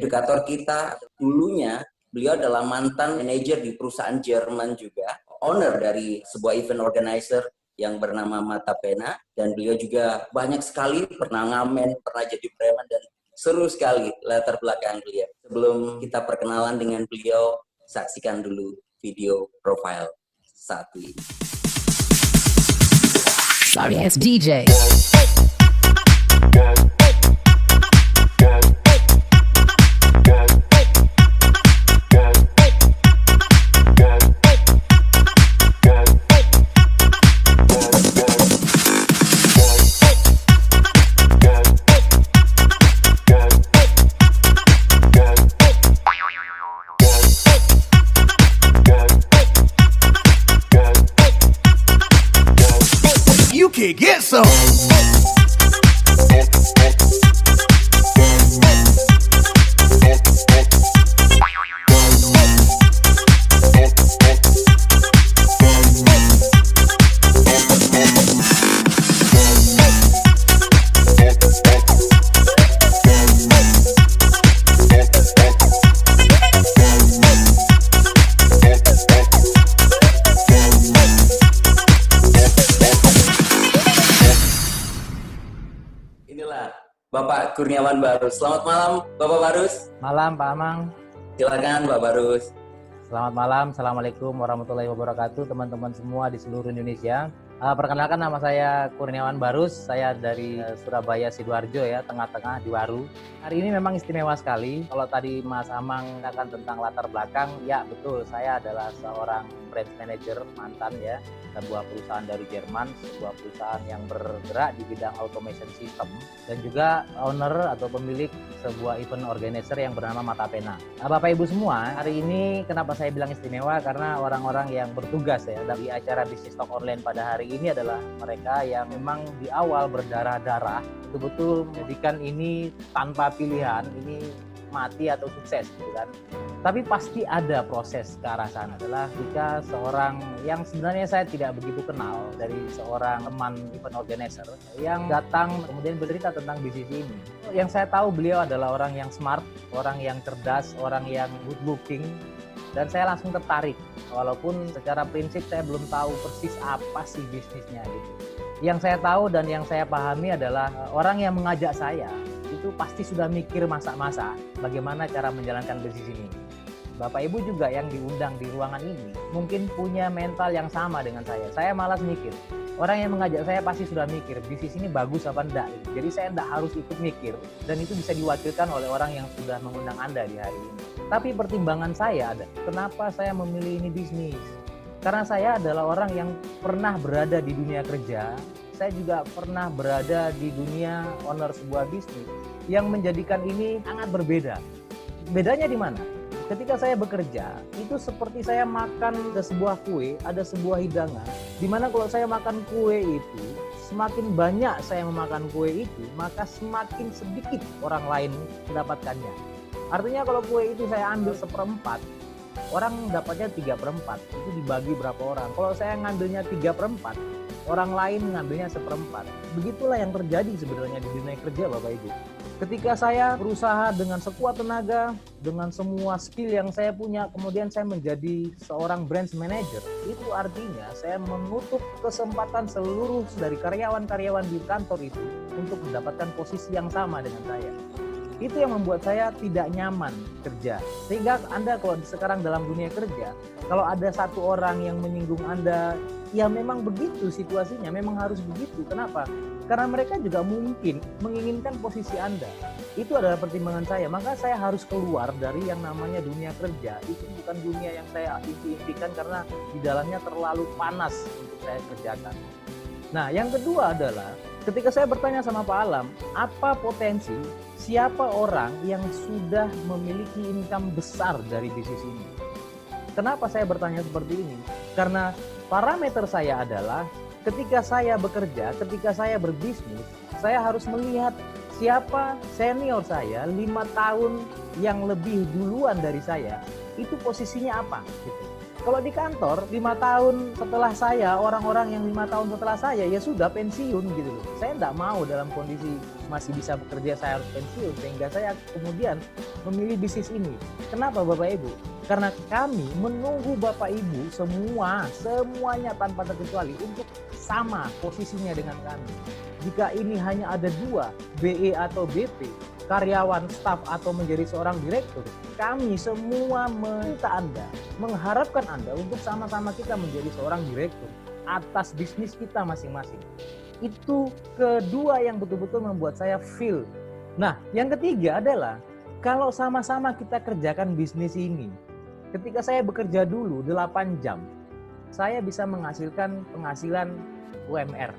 edukator kita. Dulunya beliau adalah mantan manajer di perusahaan Jerman juga, owner dari sebuah event organizer yang bernama Mata Pena, dan beliau juga banyak sekali pernah ngamen, pernah jadi preman, dan seru sekali latar belakang beliau. Sebelum kita perkenalan dengan beliau, saksikan dulu video profile satu ini. Sorry, it's DJ. You can get some. Inilah Bapak Kurniawan Barus. Selamat malam, Bapak Barus. Malam, Pak Amang. Silakan, Pak Barus. Selamat malam. Assalamualaikum warahmatullahi wabarakatuh, teman-teman semua di seluruh Indonesia. Perkenalkan, nama saya Kurniawan Barus. Saya dari Surabaya, Sidoarjo ya, tengah-tengah di Waru. Hari ini memang istimewa sekali. Kalau tadi Mas Amang katakan tentang latar belakang, ya betul. Saya adalah seorang brand manager mantan ya, sebuah perusahaan dari Jerman, sebuah perusahaan yang bergerak di bidang automation system, dan juga owner atau pemilik sebuah event organizer yang bernama Mata Pena. Bapak Ibu semua, hari ini kenapa saya bilang istimewa? Karena orang-orang yang bertugas ya dari acara bisnis talk online pada hari ini adalah mereka yang memang di awal berdarah-darah, betul-betul menjadikan ini tanpa pilihan, ini mati atau sukses gitu kan. Tapi pasti ada proses ke arah sana. Adalah jika seorang yang sebenarnya saya tidak begitu kenal, dari seorang teman event organizer yang datang kemudian bercerita tentang bisnis ini. Yang saya tahu beliau adalah orang yang smart, orang yang cerdas, orang yang good looking, dan saya langsung tertarik. Walaupun secara prinsip saya belum tahu persis apa sih bisnisnya gitu. Yang saya tahu dan yang saya pahami adalah orang yang mengajak saya itu pasti sudah mikir masa-masa bagaimana cara menjalankan bisnis ini. Bapak Ibu juga yang diundang di ruangan ini mungkin punya mental yang sama dengan saya. Saya malas mikir. Orang yang mengajak saya pasti sudah mikir bisnis ini bagus apa enggak. Jadi saya enggak harus ikut mikir, dan itu bisa diwakilkan oleh orang yang sudah mengundang Anda di hari ini. Tapi pertimbangan saya ada, kenapa saya memilih ini bisnis? Karena saya adalah orang yang pernah berada di dunia kerja. Saya juga pernah berada di dunia owner sebuah bisnis yang menjadikan ini sangat berbeda. Bedanya di mana? Ketika saya bekerja, itu seperti saya makan ke sebuah kue, ada sebuah hidangan, di mana kalau saya makan kue itu, semakin banyak saya memakan kue itu, maka semakin sedikit orang lain mendapatkannya. Artinya kalau kue itu saya ambil 1/4, orang dapatnya 3/4, itu dibagi berapa orang. Kalau saya ngambilnya 3/4, orang lain ngambilnya 1/4. Begitulah yang terjadi sebenarnya di dunia kerja, Bapak Ibu. Ketika saya berusaha dengan sekuat tenaga, dengan semua skill yang saya punya, kemudian saya menjadi seorang brand manager, itu artinya saya menutup kesempatan seluruh dari karyawan-karyawan di kantor itu untuk mendapatkan posisi yang sama dengan saya. Itu yang membuat saya tidak nyaman kerja. Sehingga Anda kalau sekarang dalam dunia kerja, kalau ada satu orang yang menyinggung Anda, ya memang begitu situasinya, memang harus begitu. Kenapa? Karena mereka juga mungkin menginginkan posisi Anda. Itu adalah pertimbangan saya. Maka saya harus keluar dari yang namanya dunia kerja. Itu bukan dunia yang saya impikan karena di dalamnya terlalu panas untuk saya kerjakan. Nah, yang kedua adalah ketika saya bertanya sama Pak Alam, apa potensi, siapa orang yang sudah memiliki income besar dari bisnis ini? Kenapa saya bertanya seperti ini? Karena parameter saya adalah ketika saya bekerja, ketika saya berbisnis, saya harus melihat siapa senior saya 5 tahun yang lebih duluan dari saya itu posisinya apa gitu. Kalau di kantor 5 tahun setelah saya, orang-orang yang 5 tahun setelah saya ya sudah pensiun gitu loh. Saya tidak mau dalam kondisi masih bisa bekerja saya harus pensiun, sehingga saya kemudian memilih bisnis ini. Kenapa Bapak Ibu? Karena kami menunggu Bapak Ibu semuanya tanpa terkecuali untuk sama posisinya dengan kami. Jika ini hanya ada 2, BE atau BP, karyawan, staf, atau menjadi seorang direktur, kami semua meminta Anda, mengharapkan Anda untuk sama-sama kita menjadi seorang direktur atas bisnis kita masing-masing. Itu kedua yang betul-betul membuat saya feel. Nah, yang ketiga adalah kalau sama-sama kita kerjakan bisnis ini, ketika saya bekerja dulu 8 jam, saya bisa menghasilkan penghasilan UMR.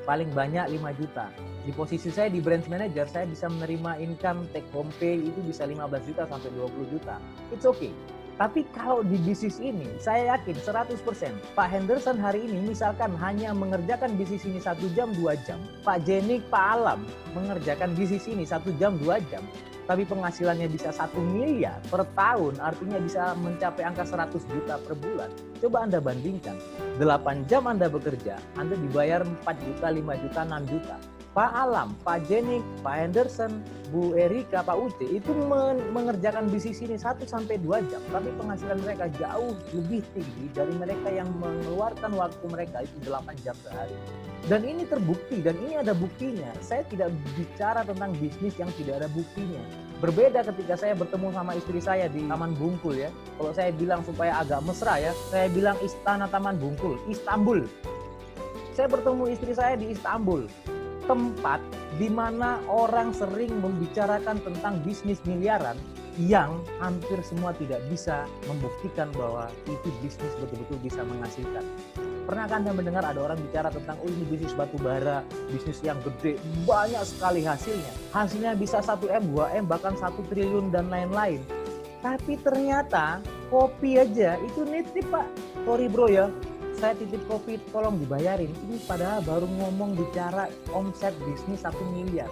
Paling banyak 5 juta. Di posisi saya di branch manager, saya bisa menerima income take home pay itu bisa 15 juta sampai 20 juta. It's okay. Tapi kalau di bisnis ini, saya yakin 100% Pak Henderson hari ini misalkan hanya mengerjakan bisnis ini 1 jam, 2 jam. Pak Jenik, Pak Alam mengerjakan bisnis ini 1 jam, 2 jam. Tapi penghasilannya bisa 1 miliar per tahun, artinya bisa mencapai angka 100 juta per bulan. Coba Anda bandingkan, 8 jam Anda bekerja, Anda dibayar 4 juta, 5 juta, 6 juta. Pak Alam, Pak Jenik, Pak Henderson, Bu Erika, Pak Uce itu mengerjakan bisnis ini 1 sampai 2 jam, tapi penghasilan mereka jauh lebih tinggi dari mereka yang mengeluarkan waktu mereka itu 8 jam sehari. Dan ini terbukti, dan ini ada buktinya. Saya tidak bicara tentang bisnis yang tidak ada buktinya. Berbeda ketika saya bertemu sama istri saya di Taman Bungkul ya. Kalau saya bilang supaya agak mesra ya, saya bilang Istana Taman Bungkul, Istanbul. Saya bertemu istri saya di Istanbul. Tempat di mana orang sering membicarakan tentang bisnis miliaran yang hampir semua tidak bisa membuktikan bahwa itu bisnis betul-betul bisa menghasilkan. Pernahkah Anda mendengar ada orang bicara tentang ini bisnis batu bara, bisnis yang gede, banyak sekali hasilnya. Hasilnya bisa 1M, 2M, bahkan 1 triliun dan lain-lain. Tapi ternyata kopi aja itu nitip Pak. Sorry bro ya, saya titip kopi tolong dibayarin. Ini padahal baru ngomong bicara omset bisnis 1 miliar.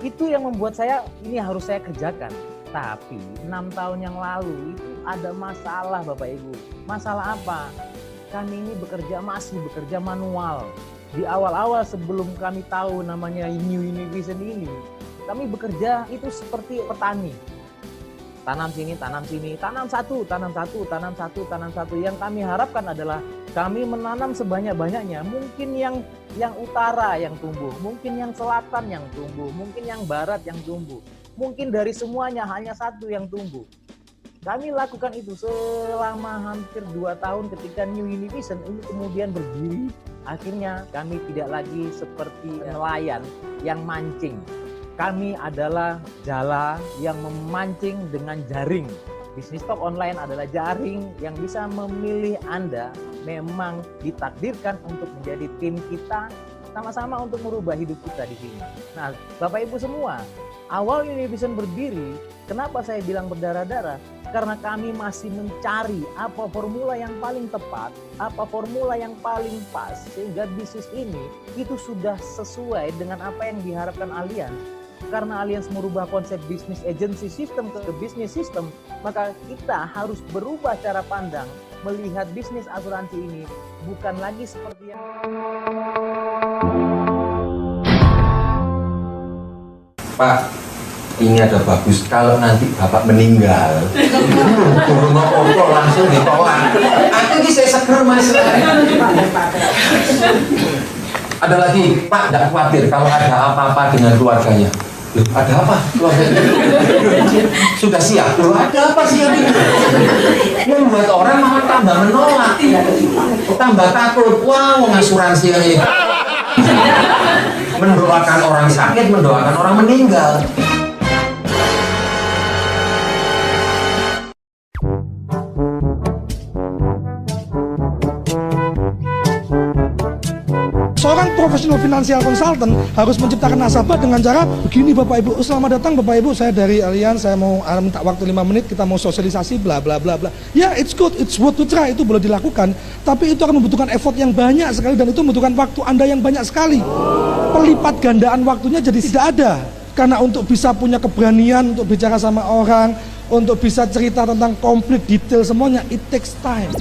Itu yang membuat saya ini harus saya kerjakan. Tapi 6 tahun yang lalu itu ada masalah Bapak Ibu. Masalah apa? Kami ini masih bekerja manual. Di awal-awal sebelum kami tahu namanya New Univision ini, kami bekerja itu seperti petani. Tanam sini, tanam sini, tanam satu. Yang kami harapkan adalah kami menanam sebanyak-banyaknya. Mungkin yang utara yang tumbuh, mungkin yang selatan yang tumbuh, mungkin yang barat yang tumbuh. Mungkin dari semuanya hanya 1 yang tumbuh. Kami lakukan itu selama hampir 2 tahun ketika New Univision ini kemudian berdiri. Akhirnya kami tidak lagi seperti nelayan yang mancing. Kami adalah jala yang memancing dengan jaring. Bisnis Talk Online adalah jaring yang bisa memilih Anda memang ditakdirkan untuk menjadi tim kita sama-sama untuk merubah hidup kita di sini. Nah, Bapak Ibu semua, awal Univision berdiri, kenapa saya bilang berdarah-darah? Karena kami masih mencari apa formula yang paling tepat, apa formula yang paling pas, sehingga bisnis ini itu sudah sesuai dengan apa yang diharapkan Allianz. Karena Allianz merubah konsep bisnis agency system ke bisnis system, maka kita harus berubah cara pandang melihat bisnis asuransi ini bukan lagi seperti yang Pak, ini ada bagus kalau nanti Bapak meninggal turun opo langsung ditolak. Aku ini saya seger Mas. Ada lagi, Pak, tidak khawatir kalau ada apa-apa dengan keluarganya. Loh, ada apa keluarganya? Sudah siap? Loh, ada apa sih ini? Membuat orang malah tambah menolak, tambah takut. Wah, wow, asuransi ini mendoakan orang sakit, mendoakan orang meninggal. Seorang profesional financial consultant harus menciptakan nasabah dengan cara begini Bapak Ibu. Selamat datang Bapak Ibu, saya dari Allianz, saya mau minta waktu 5 menit, kita mau sosialisasi bla bla bla bla. Ya, it's good, it's worth to try, itu boleh dilakukan. Tapi itu akan membutuhkan effort yang banyak sekali dan itu membutuhkan waktu Anda yang banyak sekali. Pelipat gandaan waktunya jadi tidak ada. Karena untuk bisa punya keberanian untuk bicara sama orang, Untuk bisa cerita tentang komplit detail semuanya, it takes time.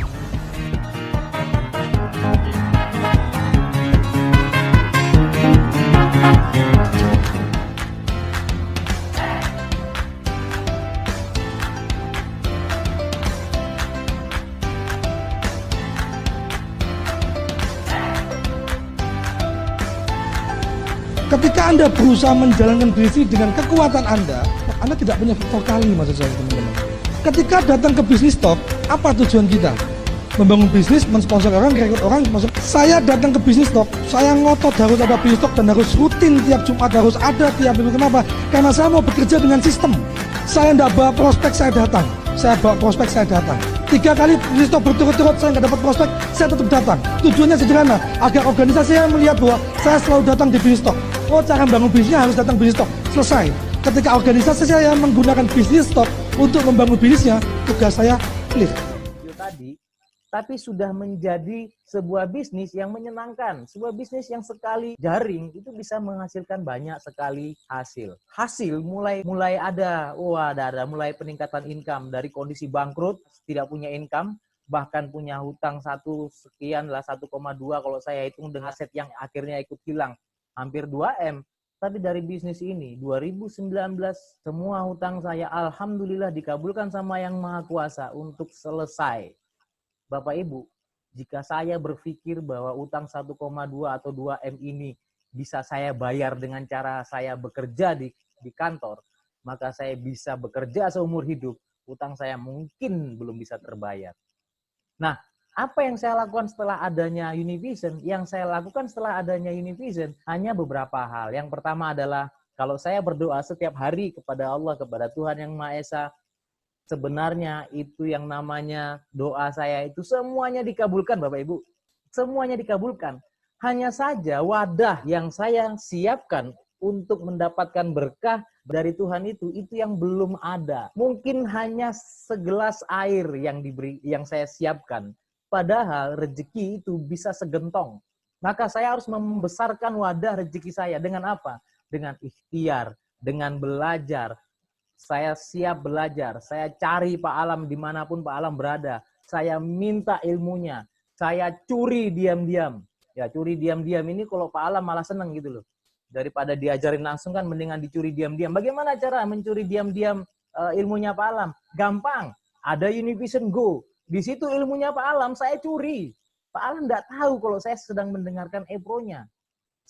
Ketika Anda berusaha menjalankan bisnis dengan kekuatan Anda tidak punya faktor kali, maksud saya teman-teman. Ketika datang ke bisnis talk, apa tujuan kita? Membangun bisnis, mensponsor orang, rekrut orang, masuk. Saya datang ke bisnis talk, saya ngotot harus ada bisnis talk dan harus rutin tiap Jumat, harus ada tiap minggu. Kenapa? Karena saya mau bekerja dengan sistem. Saya tidak bawa prospek, saya datang. Saya bawa prospek, saya datang. 3 kali bisnis talk berturut-turut saya nggak dapat prospek, saya tetap datang. Tujuannya sederhana, agar organisasi saya melihat bahwa saya selalu datang di bisnis talk. Oh, cara membangun bisnisnya harus datang bisnis talk. Selesai. Ketika organisasi saya menggunakan bisnis talk untuk membangun bisnisnya, tugas saya clear. Tadi, tapi sudah menjadi sebuah bisnis yang menyenangkan. Sebuah bisnis yang sekali jaring itu bisa menghasilkan banyak sekali hasil. Hasil mulai ada, mulai peningkatan income dari kondisi bangkrut, tidak punya income, bahkan punya hutang 1,2 kalau saya hitung dengan aset yang akhirnya ikut hilang. Hampir 2M, tapi dari bisnis ini 2019 semua hutang saya alhamdulillah dikabulkan sama Yang Maha Kuasa untuk selesai. Bapak Ibu, jika saya berpikir bahwa utang 1,2 atau 2M ini bisa saya bayar dengan cara saya bekerja di kantor, maka saya bisa bekerja seumur hidup, utang saya mungkin belum bisa terbayar. Nah, apa yang saya lakukan setelah adanya Univision? Yang saya lakukan setelah adanya Univision hanya beberapa hal. Yang pertama adalah kalau saya berdoa setiap hari kepada Allah, kepada Tuhan Yang Maha Esa, sebenarnya itu yang namanya doa saya itu semuanya dikabulkan, Bapak Ibu. Semuanya dikabulkan. Hanya saja wadah yang saya siapkan untuk mendapatkan berkah dari Tuhan itu yang belum ada. Mungkin hanya segelas air yang saya siapkan. Padahal rezeki itu bisa segentong. Maka saya harus membesarkan wadah rezeki saya. Dengan apa? Dengan ikhtiar, dengan belajar. Saya siap belajar. Saya cari Pak Alam dimanapun Pak Alam berada. Saya minta ilmunya. Saya curi diam-diam. Ya, curi diam-diam ini kalau Pak Alam malah seneng gitu loh. Daripada diajarin langsung kan mendingan dicuri diam-diam. Bagaimana cara mencuri diam-diam ilmunya Pak Alam? Gampang. Ada Univision Go. Di situ ilmunya Pak Alam saya curi. Pak Alam tidak tahu kalau saya sedang mendengarkan e-pro-nya.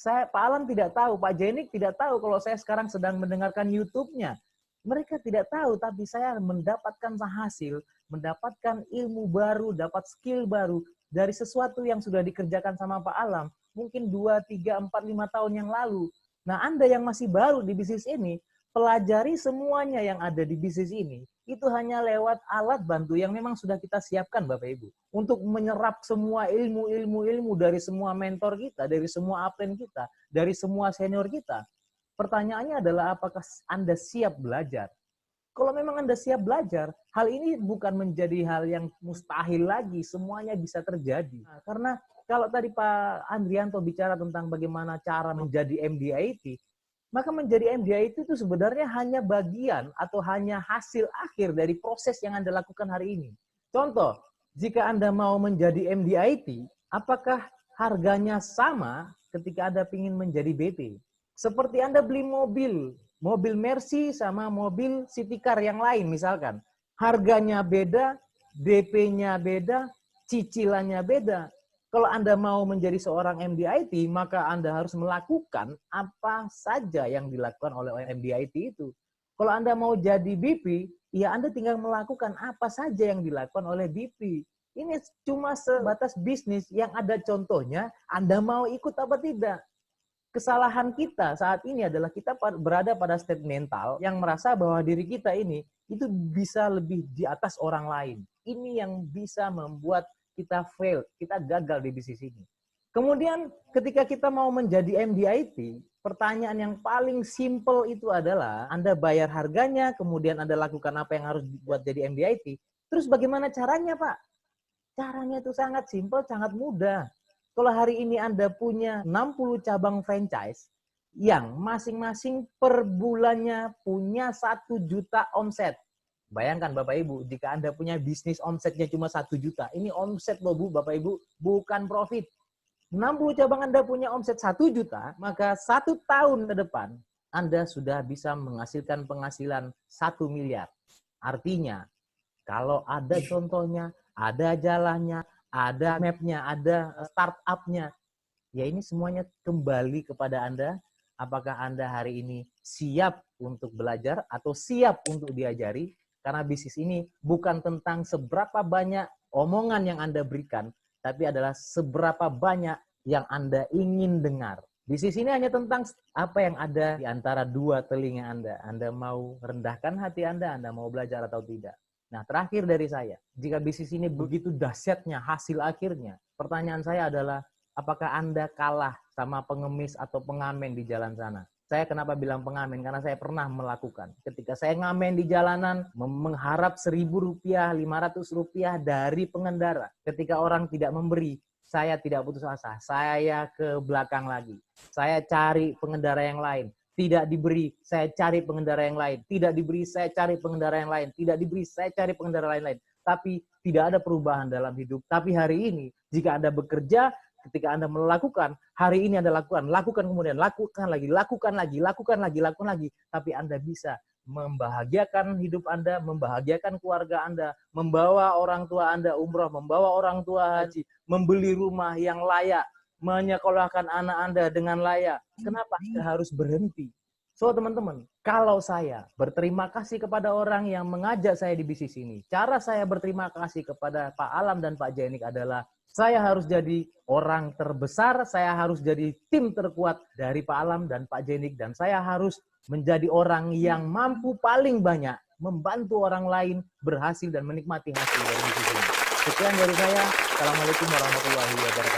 Pak Alam tidak tahu, Pak Jenik tidak tahu kalau saya sekarang sedang mendengarkan YouTube-nya. Mereka tidak tahu, tapi saya mendapatkan hasil, mendapatkan ilmu baru, dapat skill baru dari sesuatu yang sudah dikerjakan sama Pak Alam. Mungkin 2, 3, 4, 5 tahun yang lalu. Nah, Anda yang masih baru di bisnis ini, pelajari semuanya yang ada di bisnis ini. Itu hanya lewat alat bantu yang memang sudah kita siapkan, Bapak Ibu. Untuk menyerap semua ilmu dari semua mentor kita, dari semua upline kita, dari semua senior kita. Pertanyaannya adalah apakah Anda siap belajar? Kalau memang Anda siap belajar, hal ini bukan menjadi hal yang mustahil lagi. Semuanya bisa terjadi. Nah, karena kalau tadi Pak Andrianto bicara tentang bagaimana cara menjadi MDIT, maka menjadi MDIT itu sebenarnya hanya bagian atau hanya hasil akhir dari proses yang Anda lakukan hari ini. Contoh, jika Anda mau menjadi MDIT, apakah harganya sama ketika Anda ingin menjadi BP? Seperti Anda beli mobil Mercy sama mobil City Car yang lain misalkan. Harganya beda, DP-nya beda, cicilannya beda. Kalau Anda mau menjadi seorang MDIT, maka Anda harus melakukan apa saja yang dilakukan oleh MDIT itu. Kalau Anda mau jadi BP, ya Anda tinggal melakukan apa saja yang dilakukan oleh BP. Ini cuma sebatas bisnis yang ada contohnya, Anda mau ikut apa tidak. Kesalahan kita saat ini adalah kita berada pada state mental yang merasa bahwa diri kita ini itu bisa lebih di atas orang lain. Ini yang bisa membuat kita fail, kita gagal di bisnis ini. Kemudian ketika kita mau menjadi MDIT, pertanyaan yang paling simple itu adalah Anda bayar harganya, kemudian Anda lakukan apa yang harus dibuat jadi MDIT. Terus bagaimana caranya, Pak? Caranya itu sangat simple, sangat mudah. Kalau hari ini Anda punya 60 cabang franchise yang masing-masing per bulannya punya 1 juta omset. Bayangkan Bapak Ibu, jika Anda punya bisnis omsetnya cuma 1 juta, ini omset loh Bu, Bapak Ibu, bukan profit. 60 cabang Anda punya omset 1 juta, maka 1 tahun ke depan Anda sudah bisa menghasilkan penghasilan 1 miliar. Artinya, kalau ada contohnya, ada jalannya, ada mapnya, ada startup-nya, ya ini semuanya kembali kepada Anda. Apakah Anda hari ini siap untuk belajar atau siap untuk diajari? Karena bisnis ini bukan tentang seberapa banyak omongan yang Anda berikan, tapi adalah seberapa banyak yang Anda ingin dengar. Bisnis ini hanya tentang apa yang ada di antara 2 telinga Anda. Anda mau rendahkan hati Anda mau belajar atau tidak. Nah, terakhir dari saya, jika bisnis ini begitu dahsyatnya hasil akhirnya, pertanyaan saya adalah, apakah Anda kalah sama pengemis atau pengamen di jalan sana? Saya kenapa bilang pengamen? Karena saya pernah melakukan. Ketika saya ngamen di jalanan, mengharap Rp1.000, Rp500 dari pengendara. Ketika orang tidak memberi, saya tidak putus asa. Saya ke belakang lagi. Saya cari pengendara yang lain. Tidak diberi, saya cari pengendara yang lain. Tidak diberi, saya cari pengendara yang lain. Tidak diberi, saya cari pengendara lain-lain. Tapi tidak ada perubahan dalam hidup. Tapi hari ini, jika Anda bekerja, ketika Anda melakukan, hari ini Anda lakukan kemudian, lakukan lagi. Tapi Anda bisa membahagiakan hidup Anda, membahagiakan keluarga Anda, membawa orang tua Anda umroh, membawa orang tua haji, membeli rumah yang layak, menyekolahkan anak Anda dengan layak. Kenapa Anda harus berhenti? So teman-teman, kalau saya berterima kasih kepada orang yang mengajak saya di bisnis ini, cara saya berterima kasih kepada Pak Alam dan Pak Jenik adalah saya harus jadi orang terbesar, saya harus jadi tim terkuat dari Pak Alam dan Pak Jenik, dan saya harus menjadi orang yang mampu paling banyak membantu orang lain berhasil dan menikmati hasil dari bisnis ini. Sekian dari saya. Assalamualaikum warahmatullahi wabarakatuh.